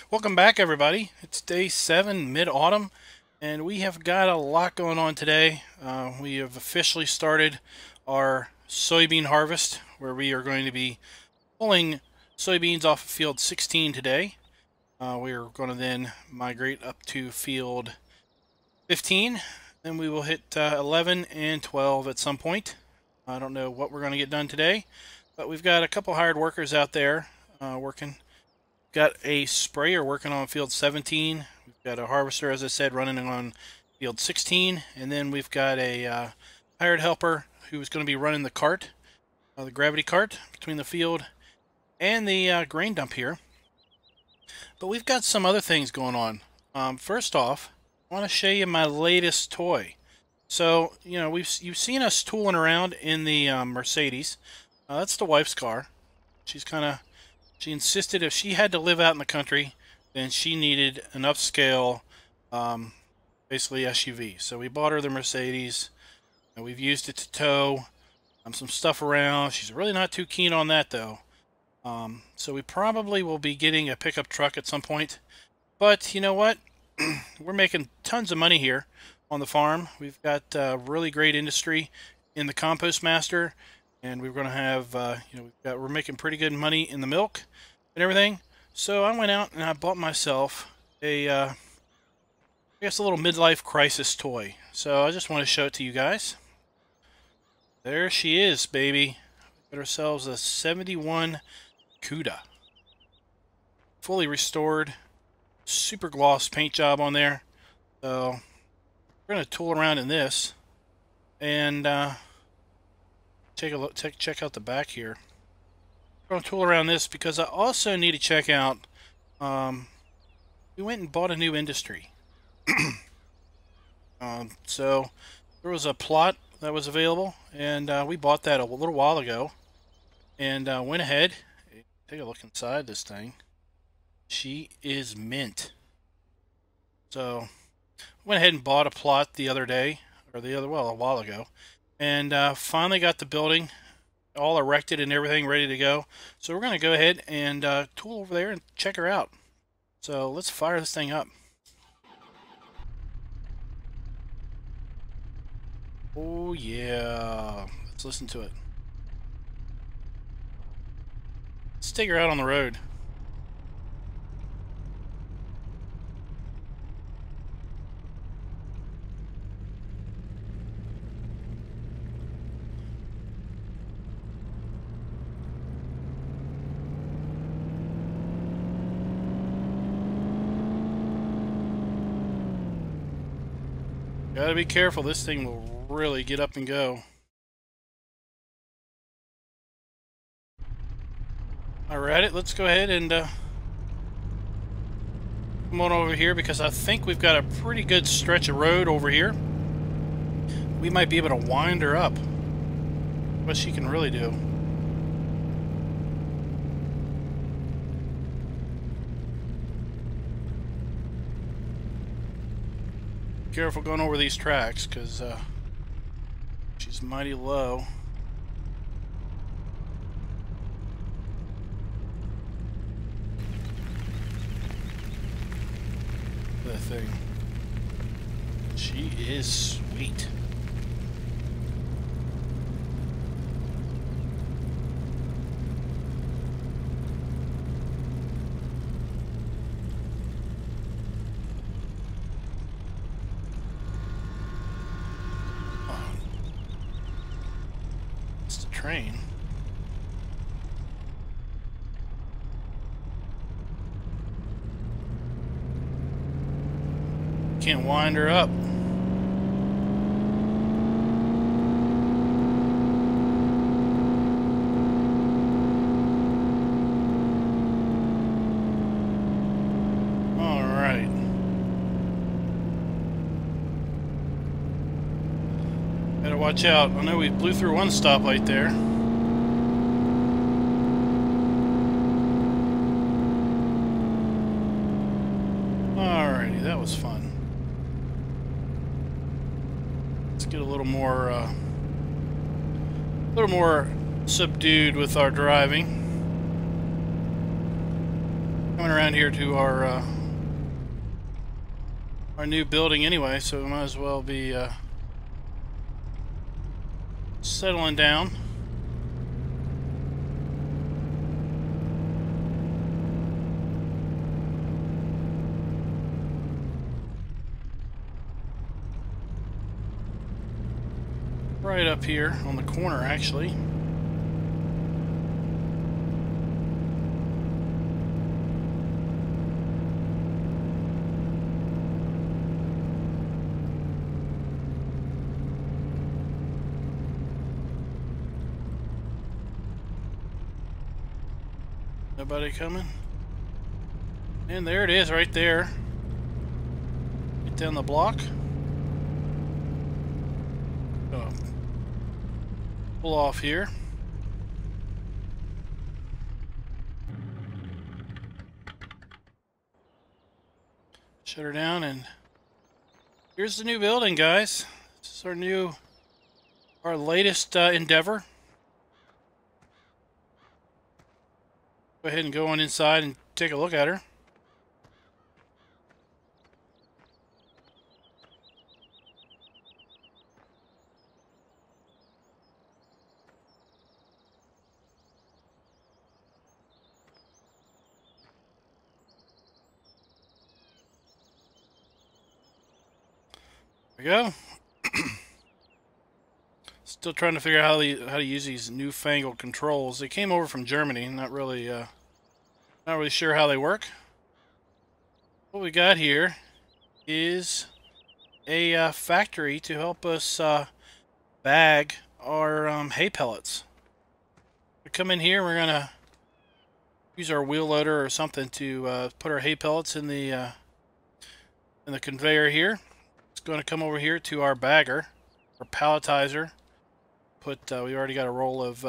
Welcome back, everybody. It's day 7, mid-autumn, and we have got a lot going on today. We have officially started our soybean harvest, where we are going to be pulling soybeans off of field 16 today. We are going to then migrate up to field 15, then we will hit 11 and 12 at some point. I don't know what we're going to get done today, but we've got a couple hired workers out there working. Got a sprayer working on field 17. We've got a harvester, as I said, running on field 16. And then we've got a hired helper who's going to be running the cart, the gravity cart, between the field and the grain dump here. But we've got some other things going on. First off, I want to show you my latest toy. So, you know, you've seen us tooling around in the Mercedes. That's the wife's car. She insisted if she had to live out in the country, then she needed an upscale, basically SUV. So we bought her the Mercedes, and we've used it to tow some stuff around. She's really not too keen on that, though. So we probably will be getting a pickup truck at some point. But you know what? We're making tons of money here on the farm. We've got really great industry in the compost master. And we're going to have, we're making pretty good money in the milk and everything. So I went out and I bought myself I guess a little midlife crisis toy. So I just want to show it to you guys. There she is, baby. Got ourselves a 71 CUDA. Fully restored. Super gloss paint job on there. So we're going to tool around in this. And, take a look. Check out the back here. I'm going to tool around this because I also need to check out. We went and bought a new industry. So there was a plot that was available, and we bought that a little while ago, and went ahead. Take a look inside this thing. She is mint. So went ahead and bought a plot the other day, or a while ago. And finally got the building all erected and everything ready to go. So we're going to go ahead and tool over there and check her out. So let's fire this thing up. Oh yeah, let's listen to it. Let's take her out on the road. Gotta be careful, this thing will really get up and go. Alright, let's go ahead and come on over here because I think we've got a pretty good stretch of road over here. We might be able to wind her up. What she can really do. Careful going over these tracks because she's mighty low. That thing. She is sweet. Train. Can't wind her up. All right. Better watch out. I know we blew through one stoplight there. Alrighty, that was fun. Let's get a little more subdued with our driving. Come coming around here to our new building anyway, so we might as well be settling down. Right up here on the corner, actually. Nobody coming? And there it is right there. Get down the block. Oh. Pull off here. Shut her down, and here's the new building, guys. This is our latest endeavor. Go ahead and go on inside and take a look at her. There we go. Still trying to figure out how to use these newfangled controls. They came over from Germany. Not really sure how they work. What we got here is a factory to help us bag our hay pellets. We come in here. We're gonna use our wheel loader or something to put our hay pellets in the conveyor here. It's going to come over here to our bagger, our palletizer. We already got a roll of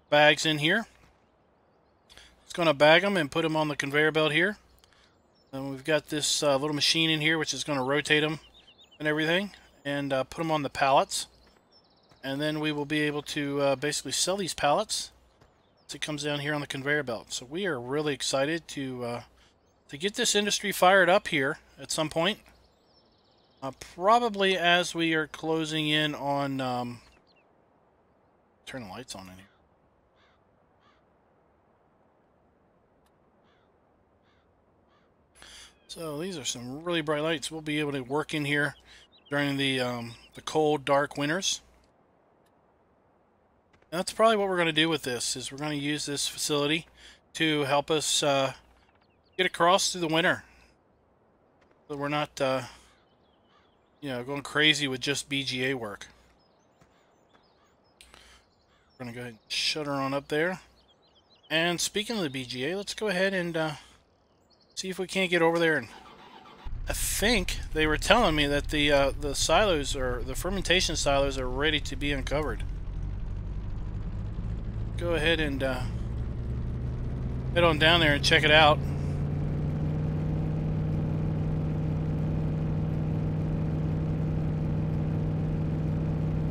bags in here. It's going to bag them and put them on the conveyor belt here. And we've got this little machine in here which is going to rotate them and everything and put them on the pallets. And then we will be able to basically sell these pallets as it comes down here on the conveyor belt. So we are really excited to get this industry fired up here at some point. Probably as we are closing in on... turn the lights on in here. So these are some really bright lights. We'll be able to work in here during the cold, dark winters. And that's probably what we're going to do with this. Is we're going to use this facility to help us get across through the winter, so we're not, going crazy with just BGA work. We're going to go ahead and shut her on up there. And speaking of the BGA, let's go ahead and see if we can't get over there. And I think they were telling me that the silos, or the fermentation silos, are ready to be uncovered. Go ahead and head on down there and check it out.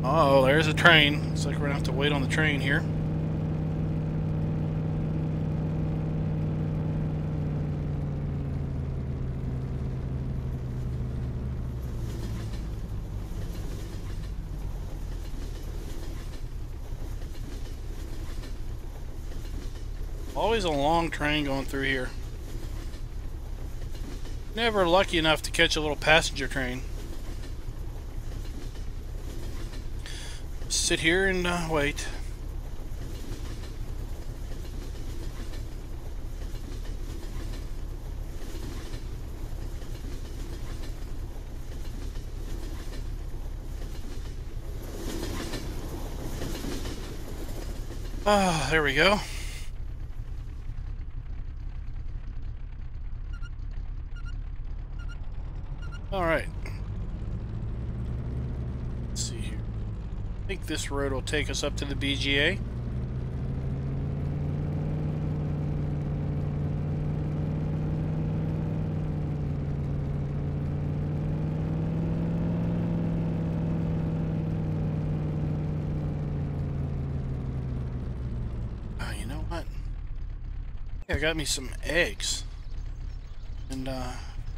Oh, there's a train. Looks like we're gonna have to wait on the train here. Always a long train going through here. Never lucky enough to catch a little passenger train. Sit here and wait. Ah, there we go. All right. Let's see here. I think this road will take us up to the BGA. You know what? I got me some eggs. And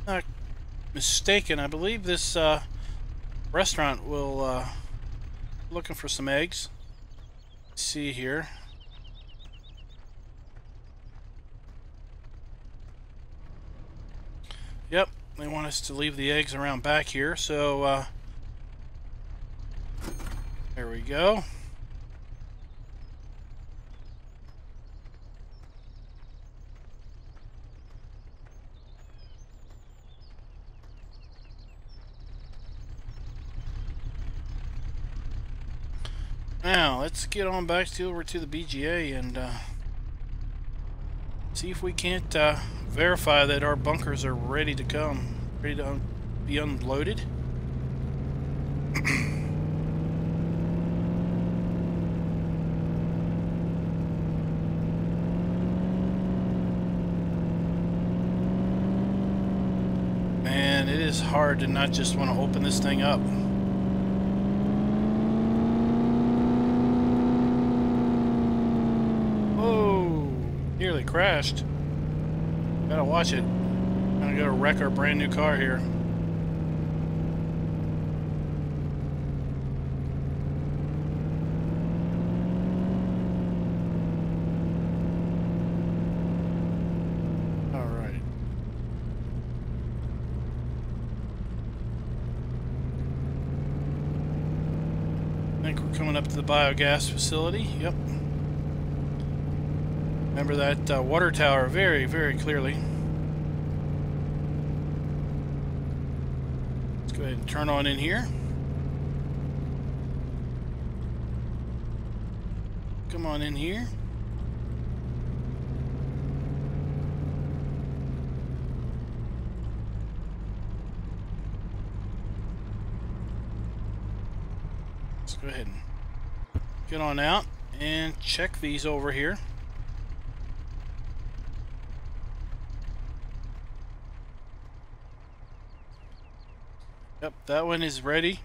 not mistaken, I believe this restaurant will looking for some eggs. Let's see here. Yep, they want us to leave the eggs around back here, so there we go. Now, let's get on back over to the BGA and see if we can't verify that our bunkers are ready to come, ready to be unloaded. Man, it is hard to not just want to open this thing up. Nearly crashed. Gotta watch it. Gonna go wreck our brand new car here. Alright. I think we're coming up to the biogas facility. Yep. Remember that water tower very, very clearly. Let's go ahead and turn on in here. Come on in here. Let's go ahead and get on out and check these over here. Yep, that one is ready.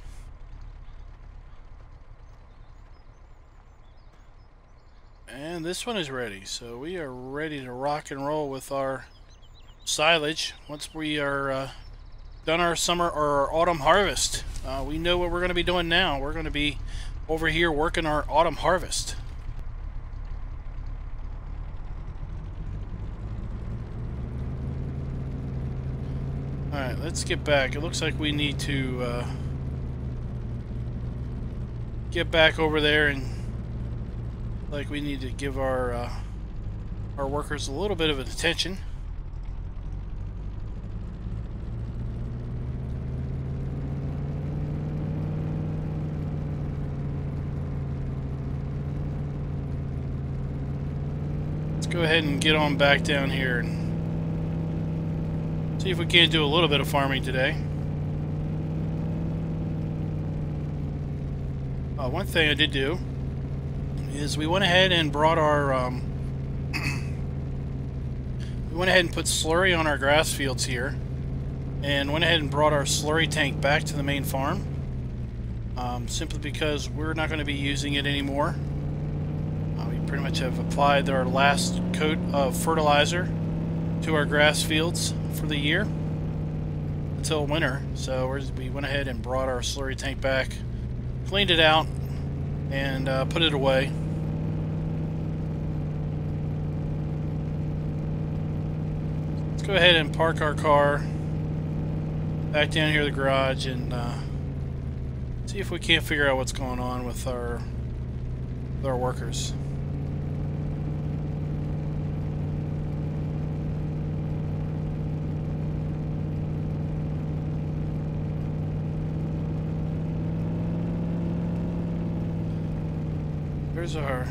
And this one is ready. So we are ready to rock and roll with our silage. Once we are done our summer or our autumn harvest, we know what we're going to be doing now. We're going to be over here working our autumn harvest. Alright, let's get back. It looks like we need to get back over there, and like we need to give our workers a little bit of attention. Let's go ahead and get on back down here and see if we can't do a little bit of farming today. One thing I did do is we went ahead and brought our we went ahead and put slurry on our grass fields here, and went ahead and brought our slurry tank back to the main farm, simply because we're not going to be using it anymore. We pretty much have applied our last coat of fertilizer to our grass fields for the year until winter. So we went ahead and brought our slurry tank back, cleaned it out, and put it away. Let's go ahead and park our car back down here in the garage and see if we can't figure out what's going on with our workers. Where's our... What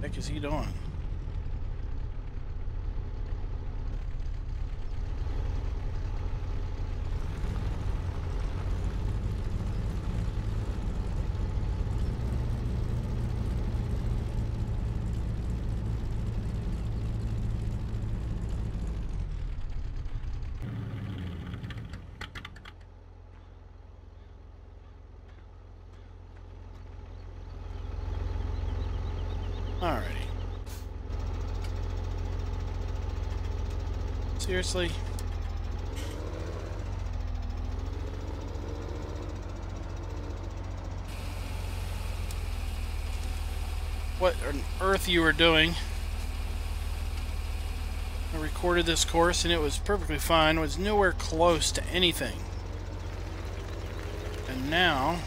the heck is he doing? Alrighty. Seriously? What on earth you were doing? I recorded this course and it was perfectly fine. It was nowhere close to anything. And now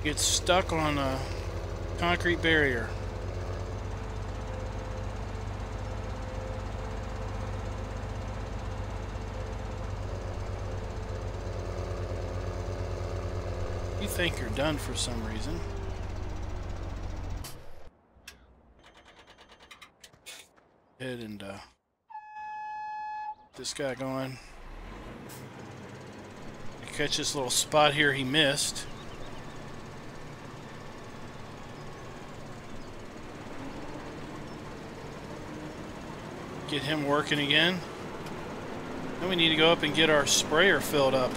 it's stuck on a concrete barrier. You think you're done for some reason. Head and this guy going. Catch this little spot here he missed. Get him working again. Then we need to go up and get our sprayer filled up.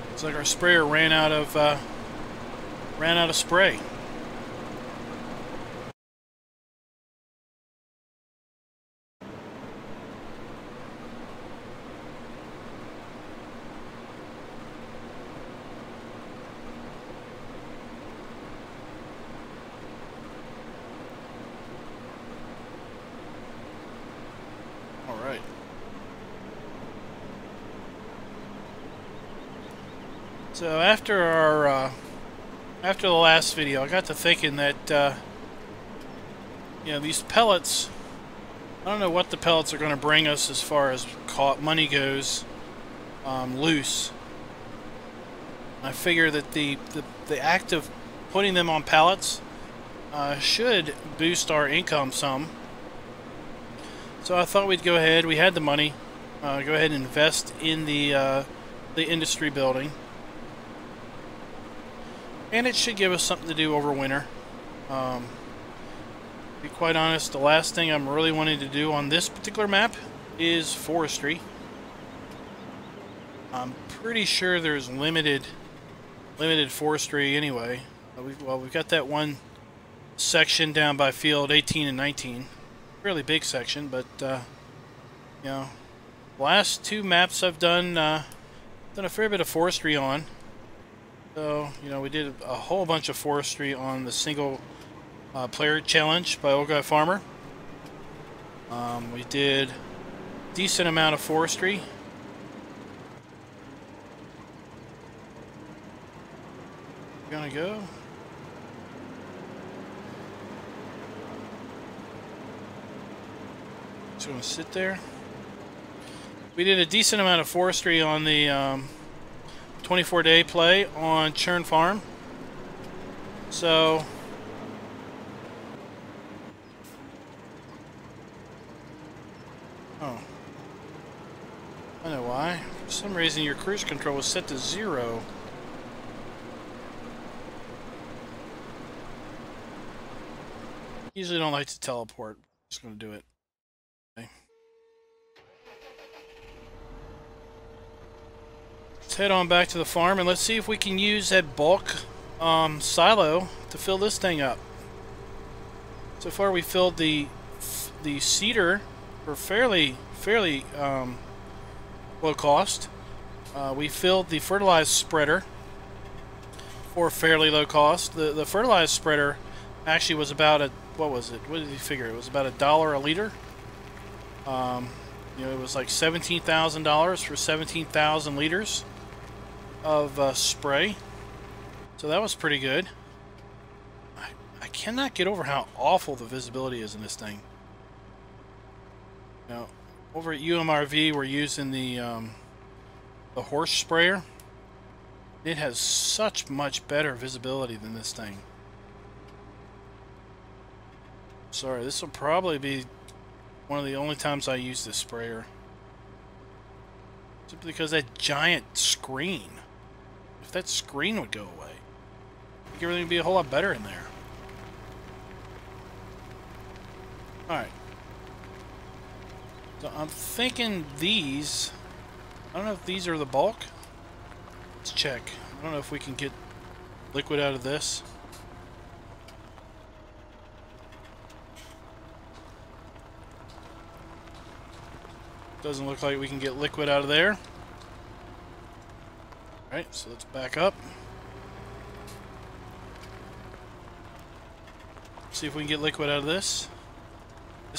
Looks like our sprayer ran out of spray. So after the last video, I got to thinking that you know, these pellets, I don't know what the pellets are going to bring us as far as money goes loose. I figure that the act of putting them on pallets should boost our income some. So I thought we'd go ahead. We had the money. Go ahead and invest in the industry building. And it should give us something to do over winter. To be quite honest, the last thing I'm really wanting to do on this particular map is forestry. I'm pretty sure there's limited forestry anyway. We've got that one section down by field 18 and 19. Fairly big section, but you know, last two maps I've done a fair bit of forestry on. So, you know, we did a whole bunch of forestry on the single player challenge by Old Guy Farmer. We did a decent amount of forestry. We're gonna go. Just gonna sit there. We did a decent amount of forestry on the 24-day play on Churn Farm. So oh, I know why. For some reason your cruise control was set to 0. Usually don't like to teleport. Just gonna do it. Okay. Let's head on back to the farm and let's see if we can use that bulk silo to fill this thing up. So far we filled the cedar for fairly low cost. We filled the fertilized spreader for fairly low cost. The fertilized spreader actually was about a, what was it? What did you figure? It was about $1 a liter. You know, it was like $17,000 for 17,000 liters of spray. So that was pretty good. I cannot get over how awful the visibility is in this thing. Now, over at UMRV, we're using the horse sprayer. It has such much better visibility than this thing. Sorry, this will probably be one of the only times I use this sprayer. Simply because that giant screen. If that screen would go away, I think everything would be a whole lot better in there. Alright. So I'm thinking these, I don't know if these are the bulk. Let's check. I don't know if we can get liquid out of this. Doesn't look like we can get liquid out of there. Alright, so let's back up. See if we can get liquid out of this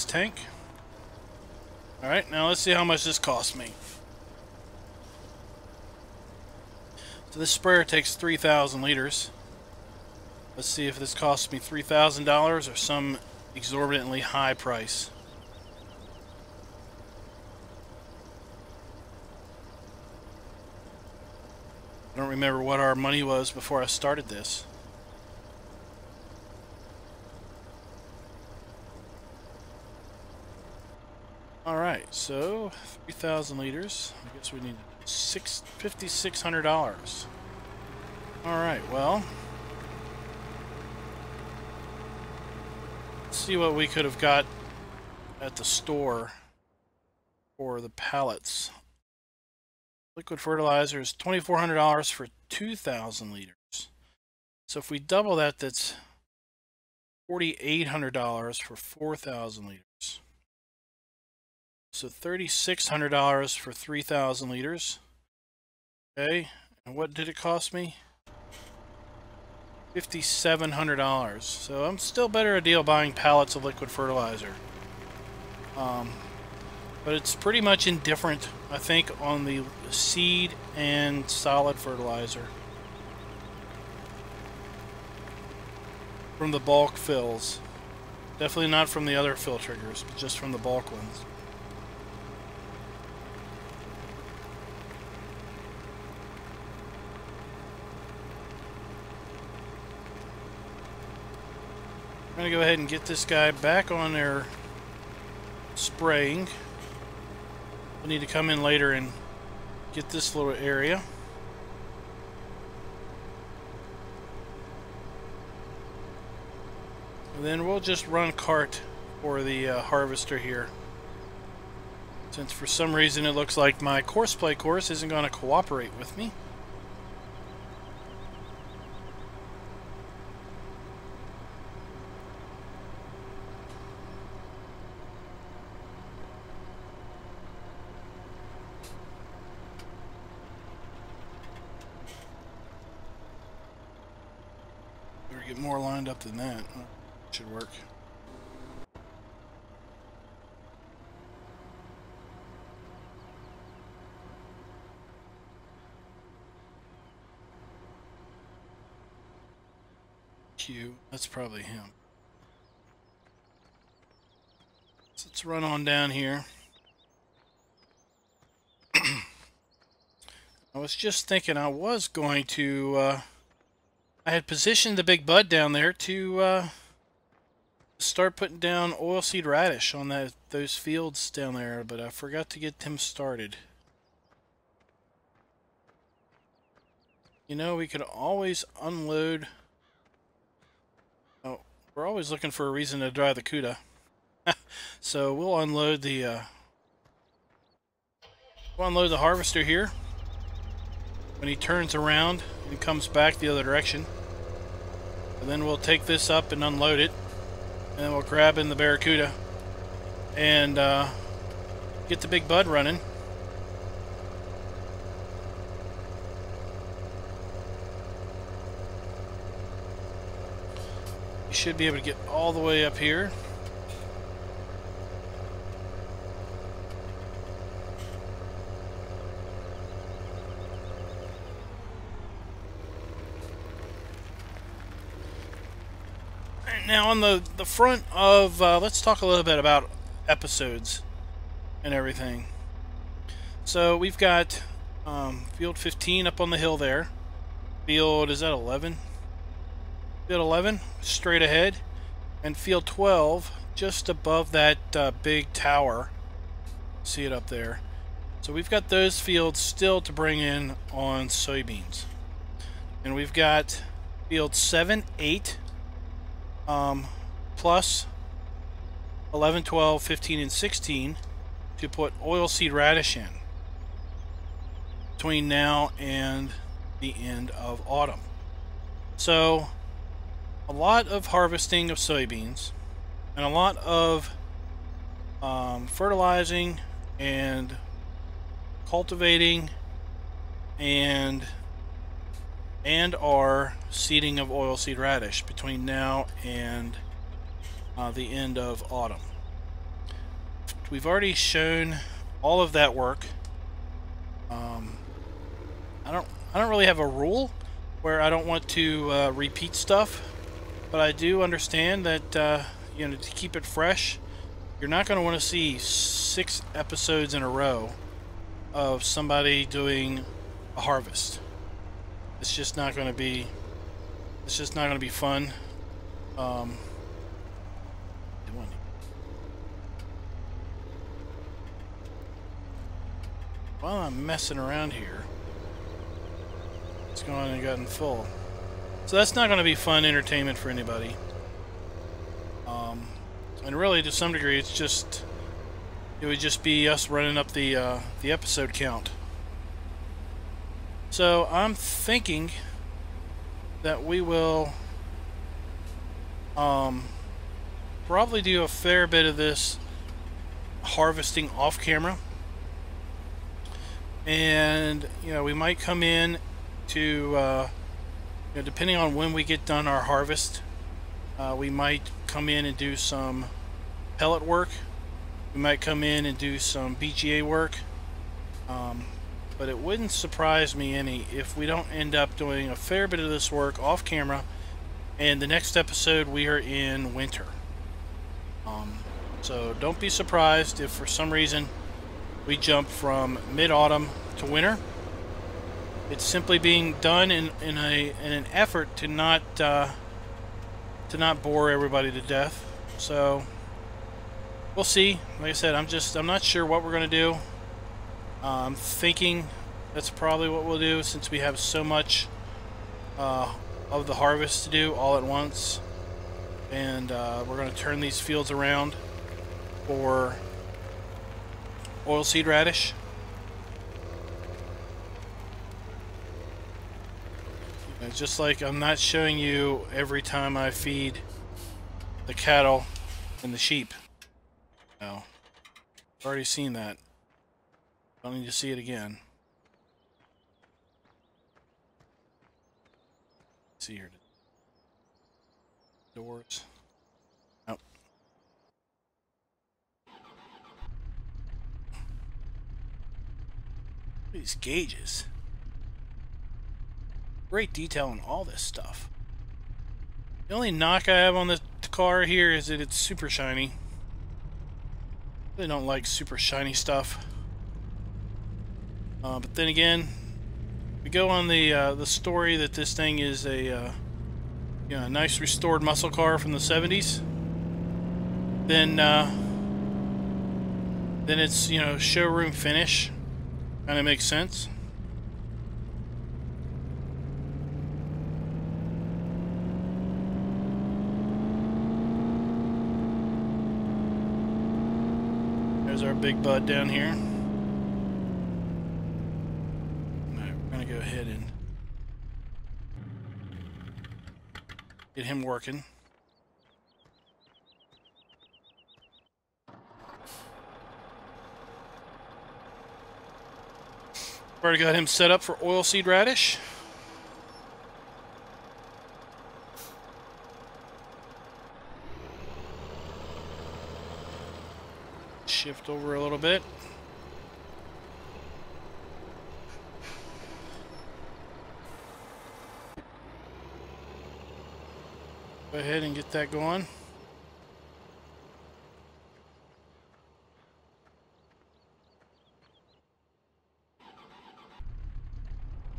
tank. Alright, now let's see how much this costs me. So this sprayer takes 3,000 liters. Let's see if this costs me $3,000 or some exorbitantly high price. I don't remember what our money was before I started this. Alright, so 3,000 liters. I guess we need $5,600. Alright, well, let's see what we could have got at the store for the pallets. Liquid fertilizer is $2,400 for 2,000 liters. So if we double that, that's $4,800 for 4,000 liters. So $3,600 for 3,000 liters. Okay, and what did it cost me? $5,700. So I'm still better a deal buying pallets of liquid fertilizer. But it's pretty much indifferent, I think, on the seed and solid fertilizer from the bulk fills. Definitely not from the other fill triggers, but just from the bulk ones. I'm going to go ahead and get this guy back on there spraying. I need to come in later and get this little area. And then we'll just run cart for the harvester here. Since for some reason it looks like my courseplay course isn't going to cooperate with me. Get more lined up than that. Should work. Q, that's probably him. So let's run on down here. I was just thinking I was going to I had positioned the big bud down there to start putting down oilseed radish on those fields down there, but I forgot to get them started. You know, we could always unload. Oh, we're always looking for a reason to drive the CUDA. So we'll unload the harvester here. When he turns around and comes back the other direction. And then we'll take this up and unload it. And then we'll grab in the Barracuda and get the big bud running. You should be able to get all the way up here. Now on the front of, let's talk a little bit about episodes and everything. So we've got field 15 up on the hill there. Field, is that 11? Field 11, straight ahead. And field 12, just above that big tower. See it up there. So we've got those fields still to bring in on soybeans. And we've got field 7, 8, plus 11, 12, 15, and 16 to put oilseed radish in between now and the end of autumn. So a lot of harvesting of soybeans and a lot of fertilizing and cultivating and our seeding of oilseed radish between now and the end of autumn. We've already shown all of that work. I don't really have a rule where I don't want to repeat stuff, but I do understand that you know, to keep it fresh, you're not going to want to see 6 episodes in a row of somebody doing a harvest. It's just not going to be. It's just not going to be fun. While I'm messing around here, it's gone and gotten full. So that's not going to be fun entertainment for anybody. And really, to some degree, it would just be us running up the episode count. So I'm thinking that we will probably do a fair bit of this harvesting off camera. And, you know, we might come in to, you know, depending on when we get done our harvest, we might come in and do some pellet work. We might come in and do some BGA work. But it wouldn't surprise me any if we don't end up doing a fair bit of this work off camera, and the next episode we are in winter. So don't be surprised if for some reason we jump from mid-autumn to winter. It's simply being done in an effort to not bore everybody to death. So we'll see. Like I said, I'm not sure what we're gonna do. I'm thinking that's probably what we'll do, since we have so much of the harvest to do all at once, and we're going to turn these fields around for oilseed radish. It's just like I'm not showing you every time I feed the cattle and the sheep. No, I've already seen that. Don't need to see it again. Let's see here. Doors. Nope. These gauges. Great detail on all this stuff. The only knock I have on the car here is that it's super shiny. I really don't like super shiny stuff. But then again, we go on the story that this thing is a you know, a nice restored muscle car from the 70s. Then it's, you know, showroom finish. Kind of makes sense. There's our big bud down here. Go ahead and get him working. Already got him set up for oilseed radish. Shift over a little bit. Go ahead and get that going.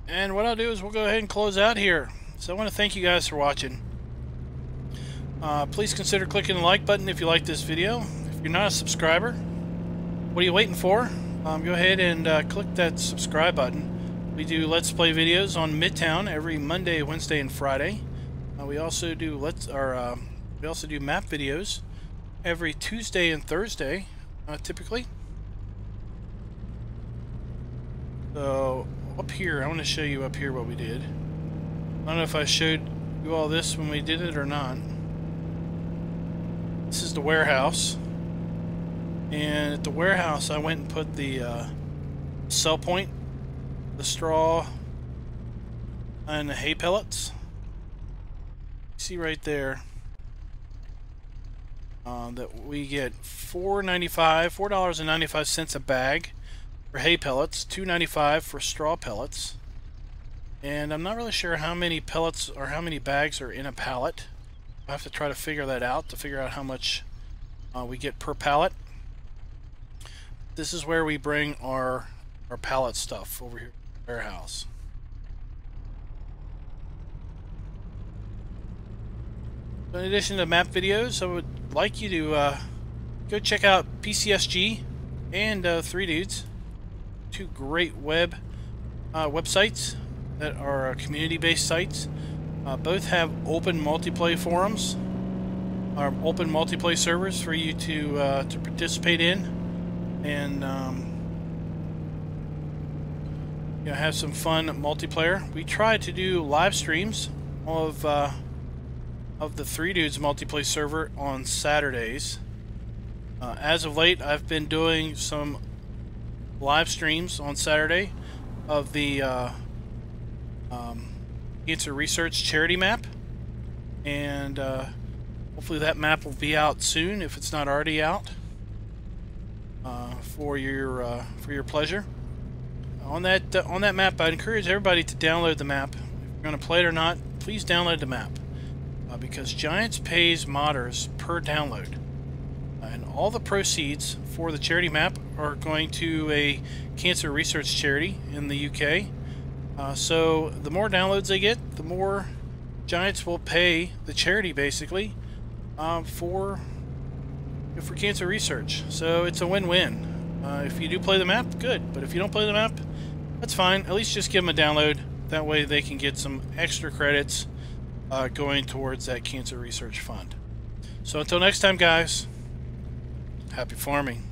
And what I'll do is we'll go ahead and close out here. So I want to thank you guys for watching. Please consider clicking the like button if you like this video. If you're not a subscriber, what are you waiting for? Go ahead and click that subscribe button. We do Let's Play videos on Midtown every Monday, Wednesday, and Friday. We also do map videos every Tuesday and Thursday, typically. So up here, I want to show you up here what we did. I don't know if I showed do all this when we did it or not. This is the warehouse. And at the warehouse, I went and put the cell point, the straw, and the hay pellets. See right there that we get $4.95 a bag for hay pellets, $2.95 for straw pellets. And I'm not really sure how many pellets or how many bags are in a pallet. I have to try to figure that out to figure out how much we get per pallet. This is where we bring our pallet stuff over here to the warehouse. In addition to map videos, I would like you to go check out PCSG and 3Dudes, two great websites that are community-based sites. Both have open multiplayer forums, or open multiplayer servers for you to participate in, and you know, have some fun multiplayer. We try to do live streams of the 3Dudes multiplayer server on Saturdays. As of late, I've been doing some live streams on Saturday of the Cancer Research charity map, and hopefully that map will be out soon if it's not already out for your pleasure. On that map, I'd encourage everybody to download the map. If you're going to play it or not, please download the map. Because Giants pays modders per download, and all the proceeds for the charity map are going to a cancer research charity in the UK. So the more downloads they get, the more Giants will pay the charity, basically, for cancer research. So it's a win-win. If you do play the map, good. But if you don't play the map, that's fine. At least just give them a download. That way they can get some extra credits going towards that cancer research fund. So until next time, guys, happy farming.